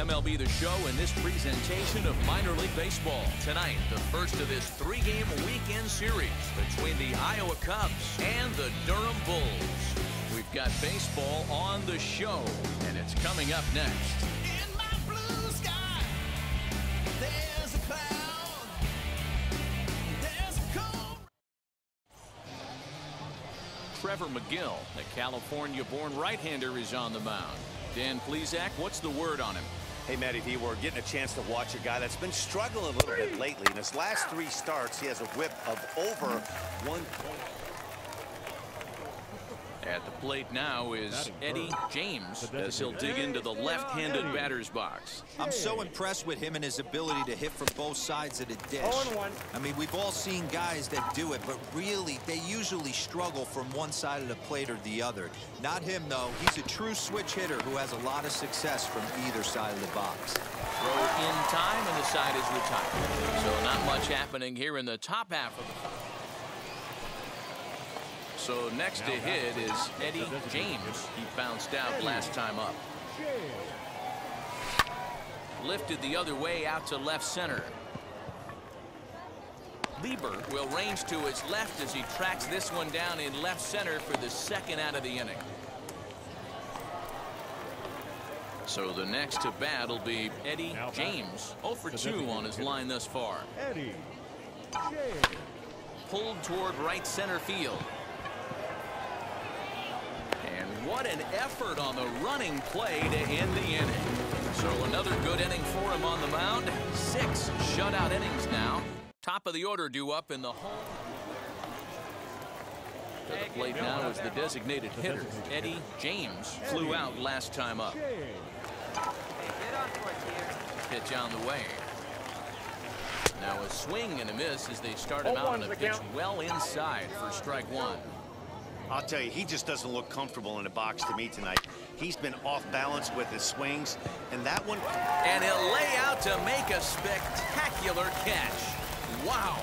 MLB The Show in this presentation of minor league baseball. Tonight, the first of this three-game weekend series between the Iowa Cubs and the Durham Bulls. We've got baseball on the show, and it's coming up next. In my blue sky, there's a cloud, there's a cold. Trevor Mcgill, the California-born right-hander, is on the mound. Dan Plesac, what's the word on him? Hey, Matty V, we're getting a chance to watch a guy that's been struggling a little bit lately. In his last 3 starts, he has a whip of over 1. At the plate now is Eddie James as he'll dig into the left-handed batter's box. I'm so impressed with him and his ability to hit from both sides of the dish. I mean, we've all seen guys that do it, but really, they usually struggle from one side of the plate or the other. Not him, though. He's a true switch hitter who has a lot of success from either side of the box. Throw in time, and the side is retired. So not much happening here in the top half of the... So next to hit is Eddie James. He bounced out last time up. Lifted the other way out to left center. Lieber will range to his left as he tracks this one down in left center for the second out of the inning. So the next to bat will be Eddie James. 0 for 2 on his line thus far. Pulled toward right center field. And what an effort on the running play to end the inning. So another good inning for him on the mound. 6 shutout innings now. Top of the order due up in the home. To the plate now is the designated hitter. Eddie James flew out last time up. Pitch on the way. Now a swing and a miss as they start him out on a pitch well inside for strike 1. I'll tell you, he just doesn't look comfortable in the box to me tonight. He's been off balance with his swings, and that one... And he'll lay out to make a spectacular catch. Wow.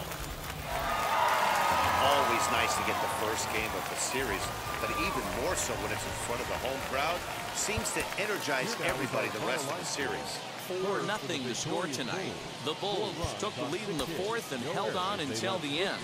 Always nice to get the first game of the series, but even more so when it's in front of the home crowd. Seems to energize everybody the rest of the series. 4-0 to score tonight. The Bulls took the lead in the 4th and held on until the end.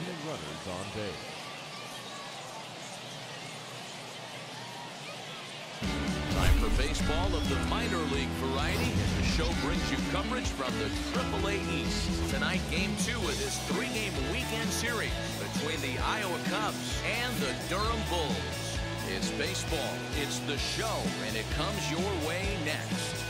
Time for baseball of the minor league variety. The show brings you coverage from the AAA East. Tonight, Game 2 of this 3-game weekend series between the Iowa Cubs and the Durham Bulls. It's baseball, it's the show, and it comes your way next.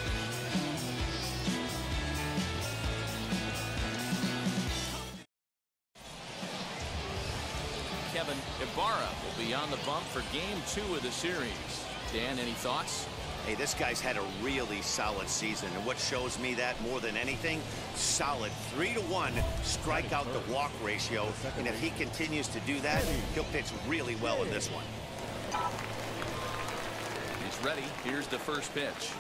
Kevin Ibarra will be on the bump for Game 2 of the series. Dan, any thoughts? Hey, this guy's had a really solid season, and what shows me that more than anything, solid 3-to-1 strikeout to walk ratio, and if he continues to do that, he'll pitch really well in this one. He's ready. Here's the first pitch.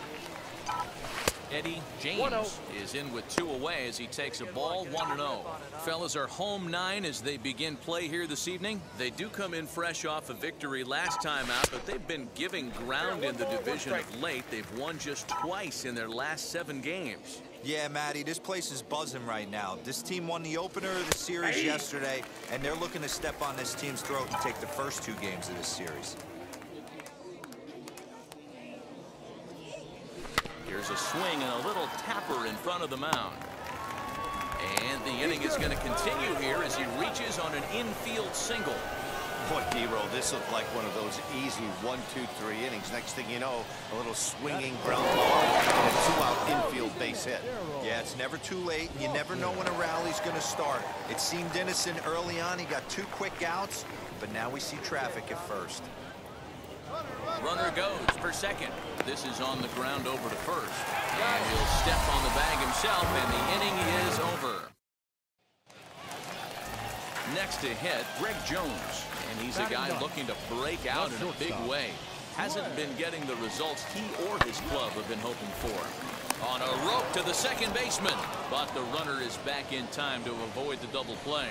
Eddie James is in with 2 away as he takes a ball 1-0. Fellas are home 9 as they begin play here this evening. They do come in fresh off a victory last time out, but they've been giving ground in the division of late. They've won just twice in their last 7 games. Yeah, Matty, this place is buzzing right now. This team won the opener of the series yesterday, and they're looking to step on this team's throat and take the first 2 games of this series. Here's a swing and a little tapper in front of the mound. And the inning is going to continue here as he reaches on an infield single. Boy, D-Roll, this looked like one of those easy 1, 2, 3 innings. Next thing you know, a little swinging ground ball and a 2-out infield base hit. Yeah, it's never too late, and you never know when a rally's going to start. It seemed innocent early on. He got 2 quick outs, but now we see traffic at first. Runner goes for second. This is on the ground over to first. And he'll step on the bag himself, and the inning is over. Next to hit, Greg Jones. And he's a guy looking to break out in a big way. Hasn't been getting the results he or his club have been hoping for. On a rope to the second baseman. But the runner is back in time to avoid the double play.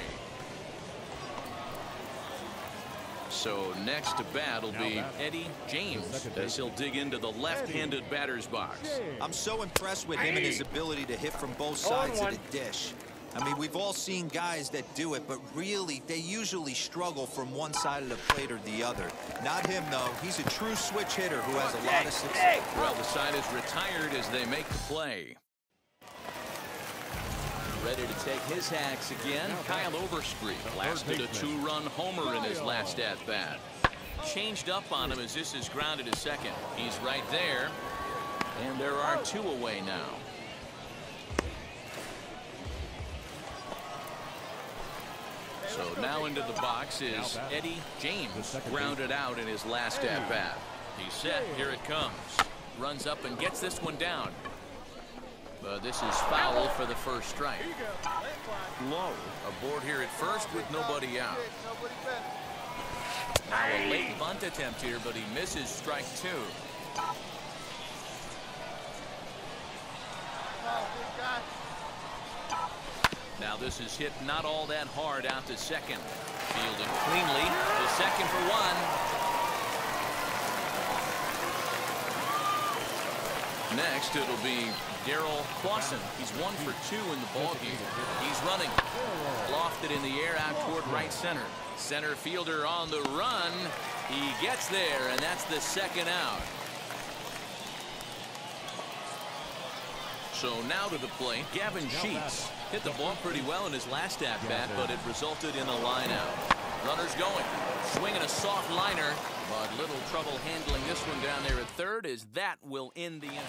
So next to bat will be Eddie James as he'll dig into the left-handed batter's box. I'm so impressed with him and his ability to hit from both sides of the dish. I mean, we've all seen guys that do it, but really, they usually struggle from one side of the plate or the other. Not him, though. He's a true switch hitter who has a lot of success. Well, the side is retired as they make the play. Ready to take his hacks again. Kyle Overstreet blasted a 2-run homer in his last at-bat. Changed up on him as this is grounded to second. He's right there, and there are 2 away now. So now into the box is Eddie James, grounded out in his last at-bat. He's set. Here it comes. Runs up and gets this one down. But this is foul for the first strike. Low aboard here at first with nobody out. Now a late bunt attempt here, but he misses strike 2. Now this is hit not all that hard out to second. Fielded cleanly. The second for 1. Next, it'll be Daryl Clawson. He's 1 for 2 in the ballgame. He's running. Lofted in the air out toward right center. Center fielder on the run. He gets there, and that's the second out. So now to the plate, Gavin Sheets. Hit the ball pretty well in his last at-bat, but it resulted in a line out. Runners going. Swinging a soft liner, but little trouble handling this one down there at third as that will end the inning.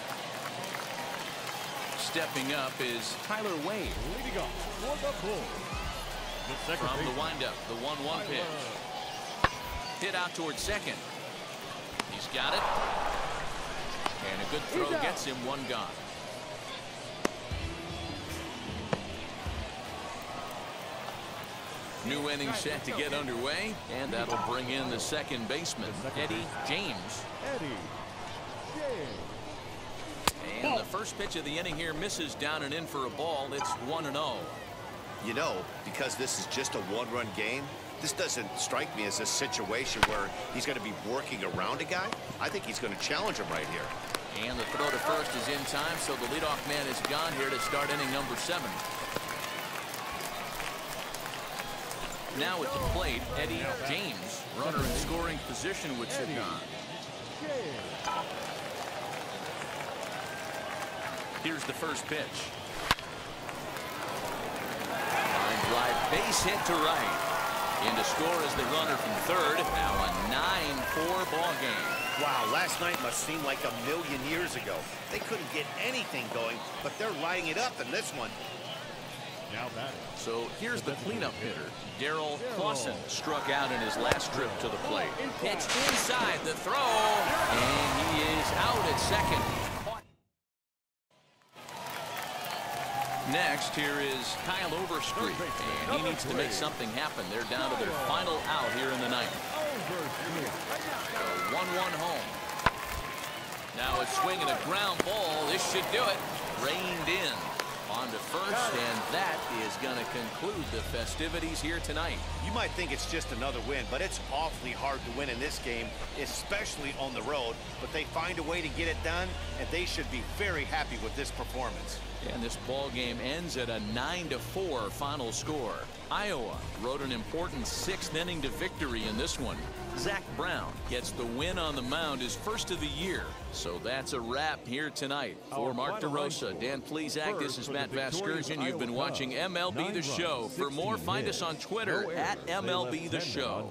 Stepping up is Tyler Wade. Leading off for the Bulls. From the windup, the 1-1 pitch. Hit out towards second. He's got it. And a good throw gets him 1 gone. New inning set to get underway, and that'll bring in the second baseman, Eddie James. And the first pitch of the inning here misses down and in for a ball. It's 1-0. You know, because this is just a 1-run game, this doesn't strike me as a situation where he's going to be working around a guy. I think he's going to challenge him right here. And the throw to first is in time, so the leadoff man is gone here to start inning number 7. Now at the plate, Eddie James, runner in scoring position, would sit down. Here's the first pitch. Line drive, base hit to right. In to score is the runner from third. Now a 9-4 ball game. Wow, last night must seem like a million years ago. They couldn't get anything going, but they're lighting it up in this one. So here's the cleanup hitter. Daryl Clawson struck out in his last trip to the plate. Pitch inside the throw, and he is out at second. Next, here is Kyle Overstreet, and he needs to make something happen. They're down to their final out here in the ninth. A 1-1 home. Now it's swinging a ground ball. This should do it. Reined in. On to first, and that is going to conclude the festivities here tonight. You might think it's just another win, but it's awfully hard to win in this game, especially on the road. But they find a way to get it done, and they should be very happy with this performance. And this ball game ends at a 9-4 final score. Iowa rode an important 6th inning to victory in this one. Zach Brown gets the win on the mound, his first of the year. So that's a wrap here tonight. For Mark DeRosa, Dan Plesac, this is Matt Vasgersian. You've been watching MLB The Show. For more, find us on Twitter at MLB The Show.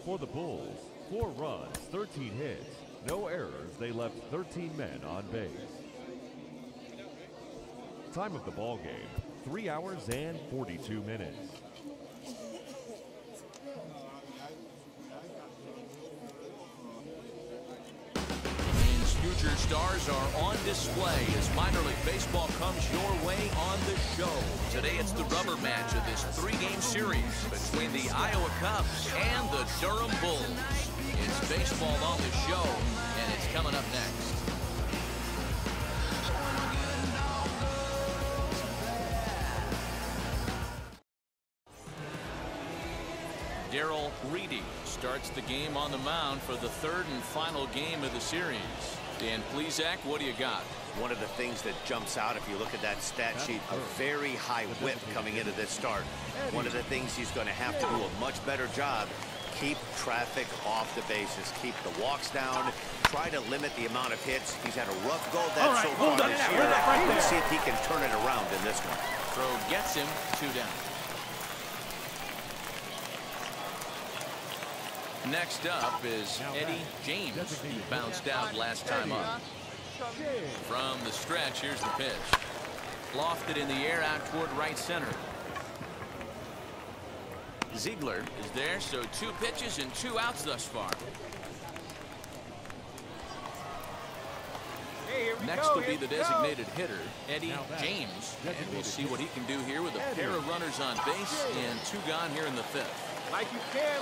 For the Bulls, 4 runs, 13 hits, no errors. They left 13 men on base. Time of the ball game, 3 hours and 42 minutes. Future stars are on display as minor league baseball comes your way on the show. Today it's the rubber match of this 3-game series between the Iowa Cubs and the Durham Bulls. It's baseball on the show, and it's coming up next. Daryl starts the game on the mound for the third and final game of the series. Dan Plesac, what do you got? One of the things that jumps out, if you look at that stat sheet, a very high whip coming into this start. One of the things he's going to have to do a much better job, keep traffic off the bases, keep the walks down, try to limit the amount of hits. He's had a rough go of that so far this year. Let's see if he can turn it around in this one. Throw gets him, 2 down. Next up is Eddie James. He bounced out last time up. From the stretch, here's the pitch. Lofted in the air out toward right center. Ziegler is there, so 2 pitches and 2 outs thus far. Next will be the designated hitter, Eddie James. And we'll see what he can do here with a pair of runners on base and 2 gone here in the 5th. Like you can.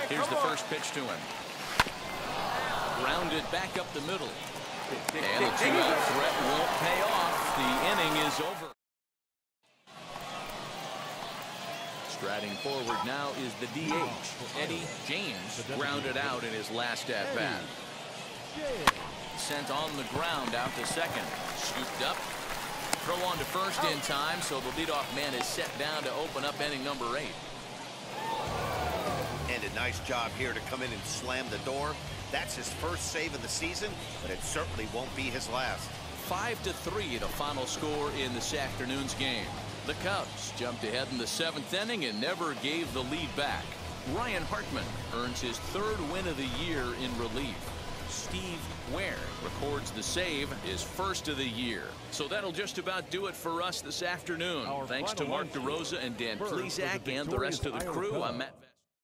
Here's the first pitch to him. Rounded back up the middle. And the 2-out threat won't pay off. The inning is over. Striding forward now is the DH. Eddie James grounded out in his last at-bat. Sent on the ground out to second. Scooped up. Throw on to first in time, so the leadoff man is set down to open up inning number 8. And a nice job here to come in and slam the door. That's his first save of the season, but it certainly won't be his last. 5-3 the final score in this afternoon's game. The Cubs jumped ahead in the 7th inning and never gave the lead back. Ryan Hartman earns his 3rd win of the year in relief. Steve Ware records the save, his 1st of the year. So that'll just about do it for us this afternoon. Thanks to Mark DeRosa and Dan Plesac and the rest of the crew. I'm Matt.